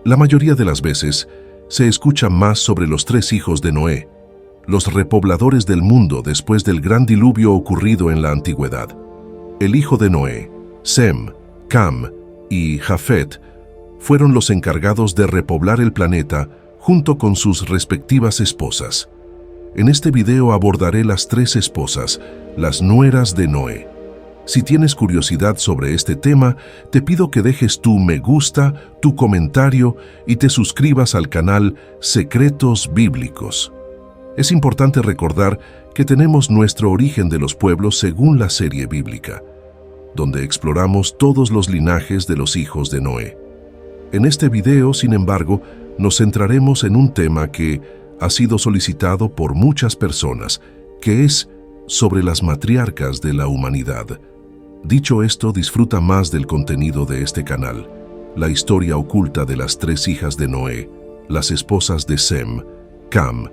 La mayoría de las veces se escucha más sobre los tres hijos de Noé, los repobladores del mundo después del gran diluvio ocurrido en la antigüedad. El hijo de Noé, Sem, Cam y Jafet, fueron los encargados de repoblar el planeta junto con sus respectivas esposas. En este video abordaré las tres esposas, las nueras de Noé. Si tienes curiosidad sobre este tema, te pido que dejes tu me gusta, tu comentario y te suscribas al canal Secretos Bíblicos. Es importante recordar que tenemos nuestro origen de los pueblos según la serie bíblica, donde exploramos todos los linajes de los hijos de Noé. En este video, sin embargo, nos centraremos en un tema que ha sido solicitado por muchas personas, que es sobre las matriarcas de la humanidad. Dicho esto, disfruta más del contenido de este canal, la historia oculta de las tres hijas de Noé, las esposas de Sem, Cam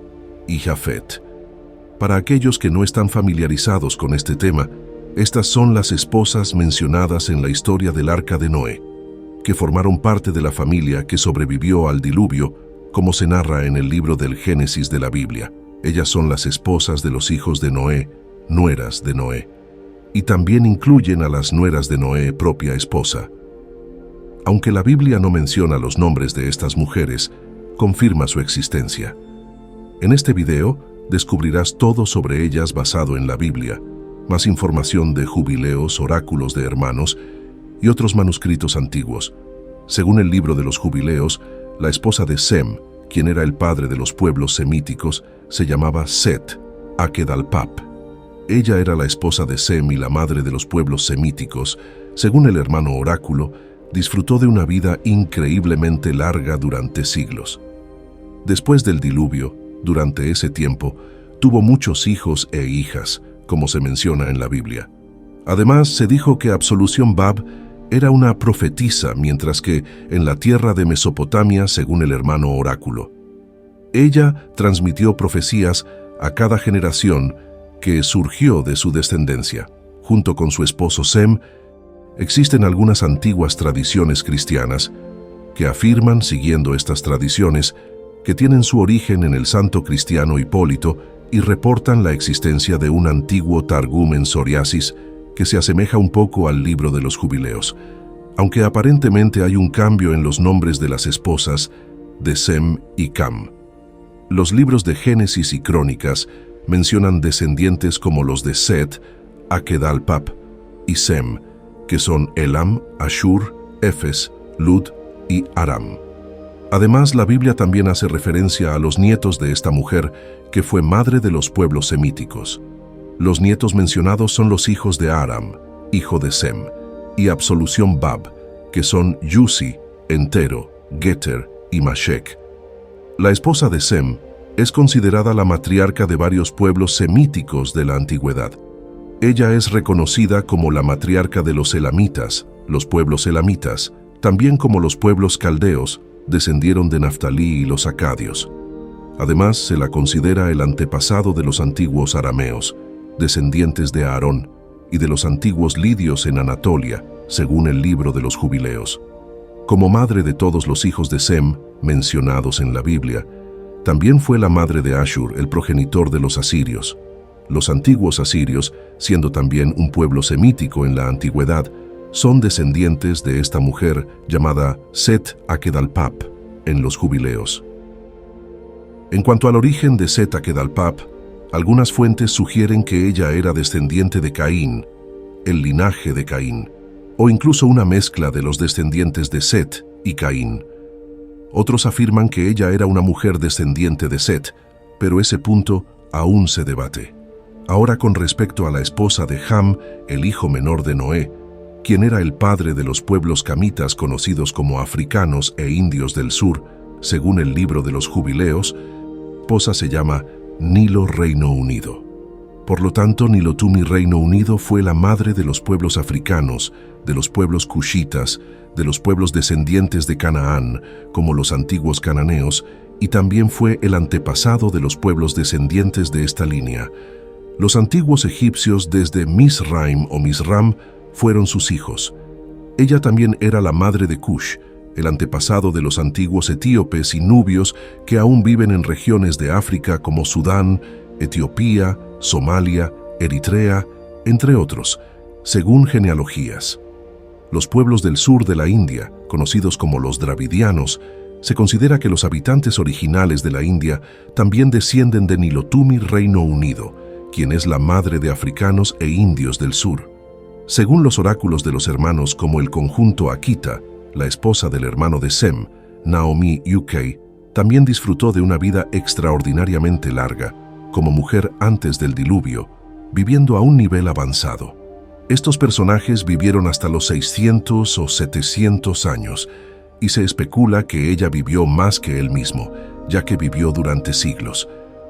y Jafet. Para aquellos que no están familiarizados con este tema, estas son las esposas mencionadas en la historia del Arca de Noé, que formaron parte de la familia que sobrevivió al diluvio, como se narra en el libro del Génesis de la Biblia. Ellas son las esposas de los hijos de Noé, nueras de Noé, y también incluyen a las nueras de Noé, propia esposa. Aunque la Biblia no menciona los nombres de estas mujeres, confirma su existencia. En este video descubrirás todo sobre ellas basado en la Biblia, más información de jubileos, oráculos de hermanos y otros manuscritos antiguos. Según el libro de los jubileos, la esposa de Sem, quien era el padre de los pueblos semíticos, se llamaba Set Akedalpap. Ella era la esposa de Sem y la madre de los pueblos semíticos. Según el hermano oráculo, disfrutó de una vida increíblemente larga durante siglos. Después del diluvio, durante ese tiempo, tuvo muchos hijos e hijas, como se menciona en la Biblia. Además, se dijo que Absolución Bab era una profetisa, mientras que en la tierra de Mesopotamia, según el hermano oráculo, ella transmitió profecías a cada generación que surgió de su descendencia. Junto con su esposo Sem, existen algunas antiguas tradiciones cristianas que afirman, siguiendo estas tradiciones, que tienen su origen en el santo cristiano Hipólito y reportan la existencia de un antiguo Targum en Psoriasis que se asemeja un poco al libro de los jubileos, aunque aparentemente hay un cambio en los nombres de las esposas de Sem y Cam. Los libros de Génesis y Crónicas mencionan descendientes como los de Set, Akedalpap y Sem, que son Elam, Ashur, Efes, Lud y Aram. Además, la Biblia también hace referencia a los nietos de esta mujer, que fue madre de los pueblos semíticos. Los nietos mencionados son los hijos de Aram, hijo de Sem, y Absolución Bab, que son Yusi, Entero, Geter y Mashek. La esposa de Sem es considerada la matriarca de varios pueblos semíticos de la antigüedad. Ella es reconocida como la matriarca de los elamitas, los pueblos elamitas, también como los pueblos caldeos, descendieron de Naftalí y los acadios. Además, se la considera el antepasado de los antiguos arameos, descendientes de Aarón, y de los antiguos lidios en Anatolia, según el libro de los jubileos. Como madre de todos los hijos de Sem, mencionados en la Biblia, también fue la madre de Ashur, el progenitor de los asirios. Los antiguos asirios, siendo también un pueblo semítico en la antigüedad, son descendientes de esta mujer llamada Set Akedalpap en los jubileos. En cuanto al origen de Set Akedalpap, algunas fuentes sugieren que ella era descendiente de Caín, el linaje de Caín, o incluso una mezcla de los descendientes de Set y Caín. Otros afirman que ella era una mujer descendiente de Set, pero ese punto aún se debate. Ahora, con respecto a la esposa de Ham, el hijo menor de Noé, quien era el padre de los pueblos camitas conocidos como africanos e indios del sur, según el libro de los jubileos, la esposa se llama Nilo Reino Unido. Por lo tanto, Nilotumi Reino Unido fue la madre de los pueblos africanos, de los pueblos cushitas, de los pueblos descendientes de Canaán, como los antiguos cananeos, y también fue el antepasado de los pueblos descendientes de esta línea. Los antiguos egipcios desde Misraim o Misram fueron sus hijos. Ella también era la madre de Cush, el antepasado de los antiguos etíopes y nubios que aún viven en regiones de África como Sudán, Etiopía, Somalia, Eritrea, entre otros, según genealogías. Los pueblos del sur de la India, conocidos como los dravidianos, se considera que los habitantes originales de la India también descienden de Nilotumi, Reino Unido, quien es la madre de africanos e indios del sur. Según los oráculos de los hermanos como el conjunto Akita, la esposa del hermano de Sem, Naomi UK, también disfrutó de una vida extraordinariamente larga, como mujer antes del diluvio, viviendo a un nivel avanzado. Estos personajes vivieron hasta los 600 o 700 años, y se especula que ella vivió más que él mismo, ya que vivió durante siglos.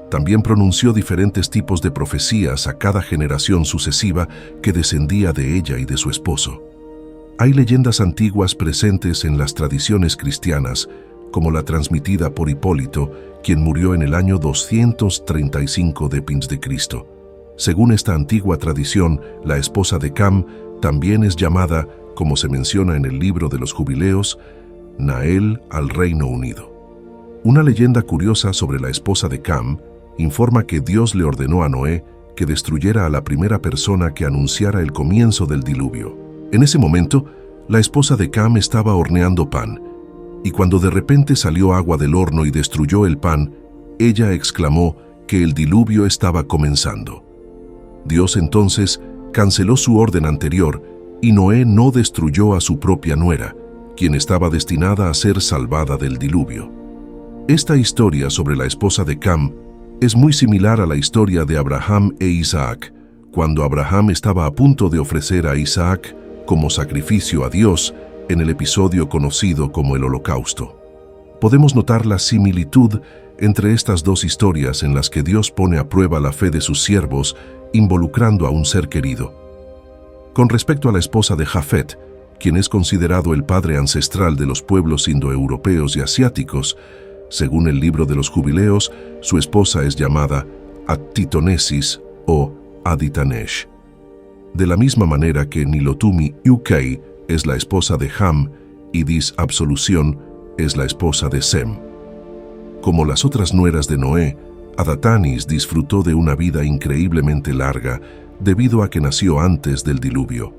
También pronunció diferentes tipos de profecías a cada generación sucesiva que descendía de ella y de su esposo. Hay leyendas antiguas presentes en las tradiciones cristianas, como la transmitida por Hipólito, quien murió en el año 235 d.C. Según esta antigua tradición, la esposa de Cam también es llamada, como se menciona en el libro de los Jubileos, Nael al Reino Unido. Una leyenda curiosa sobre la esposa de Cam informa que Dios le ordenó a Noé que destruyera a la primera persona que anunciara el comienzo del diluvio. En ese momento, la esposa de Cam estaba horneando pan, y cuando de repente salió agua del horno y destruyó el pan, ella exclamó que el diluvio estaba comenzando. Dios entonces canceló su orden anterior y Noé no destruyó a su propia nuera, quien estaba destinada a ser salvada del diluvio. Esta historia sobre la esposa de Cam es muy similar a la historia de Abraham e Isaac, cuando Abraham estaba a punto de ofrecer a Isaac como sacrificio a Dios en el episodio conocido como el Holocausto. Podemos notar la similitud entre estas dos historias en las que Dios pone a prueba la fe de sus siervos, involucrando a un ser querido. Con respecto a la esposa de Jafet, quien es considerado el padre ancestral de los pueblos indoeuropeos y asiáticos, según el libro de los Jubileos, su esposa es llamada Atitonesis o Aditanesh. De la misma manera que Nilotumi UK es la esposa de Ham y Dis Absolución es la esposa de Sem. Como las otras nueras de Noé, Adatanis disfrutó de una vida increíblemente larga debido a que nació antes del diluvio.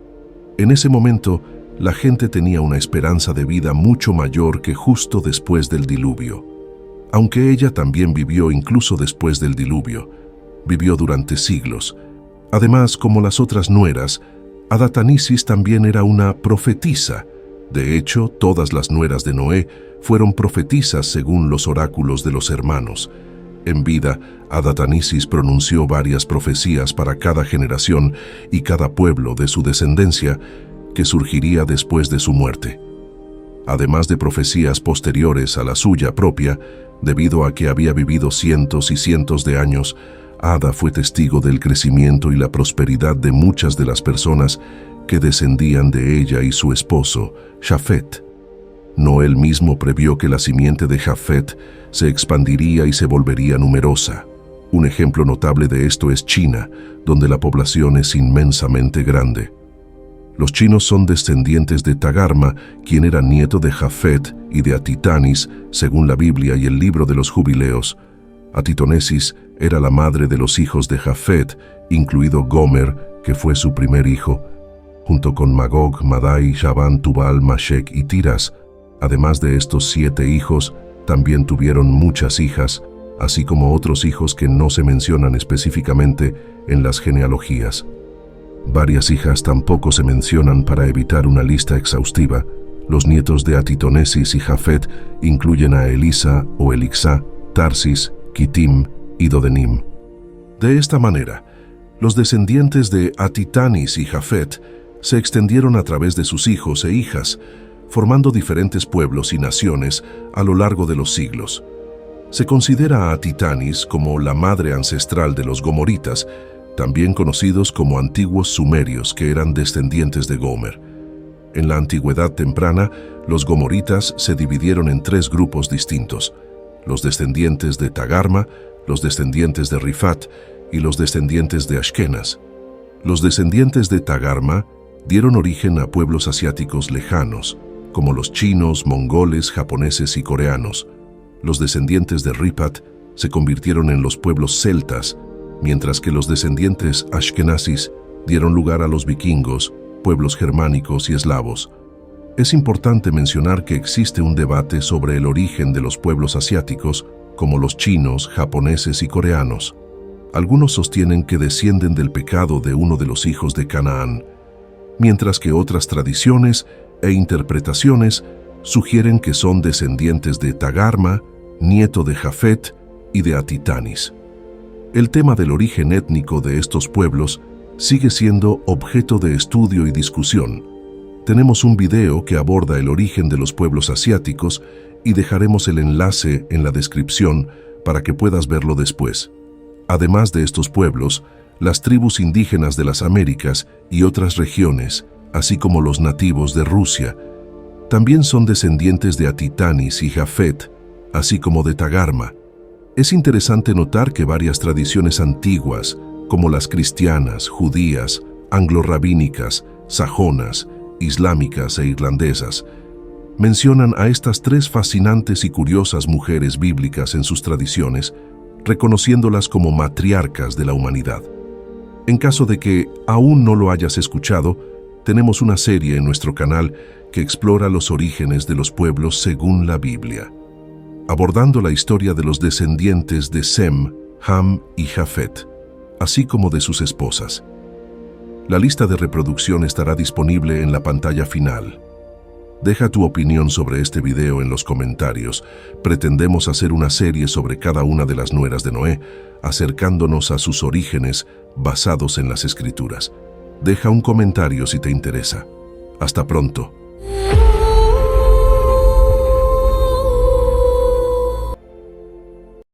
En ese momento, la gente tenía una esperanza de vida mucho mayor que justo después del diluvio. Aunque ella también vivió incluso después del diluvio, vivió durante siglos. Además, como las otras nueras, Adatanisis también era una profetisa. De hecho, todas las nueras de Noé fueron profetisas según los oráculos de los hermanos. En vida, Adatanisis pronunció varias profecías para cada generación y cada pueblo de su descendencia que surgiría después de su muerte. Además de profecías posteriores a la suya propia, debido a que había vivido cientos y cientos de años, Ada fue testigo del crecimiento y la prosperidad de muchas de las personas que descendían de ella y su esposo, Jafet. Noé mismo previó que la simiente de Jafet se expandiría y se volvería numerosa. Un ejemplo notable de esto es China, donde la población es inmensamente grande. Los chinos son descendientes de Tagarma, quien era nieto de Jafet y de Atitanis, según la Biblia y el libro de los Jubileos. Atitonesis era la madre de los hijos de Jafet, incluido Gomer, que fue su primer hijo, junto con Magog, Madai, Javan, Tubal, Mashek y Tiras. Además de estos 7 hijos, también tuvieron muchas hijas, así como otros hijos que no se mencionan específicamente en las genealogías. Varias hijas tampoco se mencionan para evitar una lista exhaustiva. Los nietos de Atitonesis y Jafet incluyen a Elisa o Elixá, Tarsis, Kitim y Dodenim. De esta manera, los descendientes de Atitanis y Jafet se extendieron a través de sus hijos e hijas, formando diferentes pueblos y naciones a lo largo de los siglos. Se considera a Atitanis como la madre ancestral de los gomoritas, también conocidos como antiguos sumerios, que eran descendientes de Gomer. En la antigüedad temprana, los gomoritas se dividieron en 3 grupos distintos: los descendientes de Tagarma, los descendientes de Rifat y los descendientes de Ashkenaz. Los descendientes de Tagarma dieron origen a pueblos asiáticos lejanos, como los chinos, mongoles, japoneses y coreanos. Los descendientes de Ripat se convirtieron en los pueblos celtas, mientras que los descendientes ashkenazis dieron lugar a los vikingos, pueblos germánicos y eslavos. Es importante mencionar que existe un debate sobre el origen de los pueblos asiáticos, como los chinos, japoneses y coreanos. Algunos sostienen que descienden del pecado de uno de los hijos de Canaán, mientras que otras tradiciones e interpretaciones sugieren que son descendientes de Tagarma, nieto de Jafet y de Atitanis. El tema del origen étnico de estos pueblos sigue siendo objeto de estudio y discusión. Tenemos un video que aborda el origen de los pueblos asiáticos y dejaremos el enlace en la descripción para que puedas verlo después. Además de estos pueblos, las tribus indígenas de las Américas y otras regiones, así como los nativos de Rusia, también son descendientes de Atitanis y Jafet, así como de Tagarma. Es interesante notar que varias tradiciones antiguas, como las cristianas, judías, anglo-rabínicas, sajonas, islámicas e irlandesas, mencionan a estas tres fascinantes y curiosas mujeres bíblicas en sus tradiciones, reconociéndolas como matriarcas de la humanidad. En caso de que aún no lo hayas escuchado, tenemos una serie en nuestro canal que explora los orígenes de los pueblos según la Biblia, abordando la historia de los descendientes de Sem, Ham y Jafet, así como de sus esposas. La lista de reproducción estará disponible en la pantalla final. Deja tu opinión sobre este video en los comentarios. Pretendemos hacer una serie sobre cada una de las nueras de Noé, acercándonos a sus orígenes basados en las Escrituras. Deja un comentario si te interesa. Hasta pronto.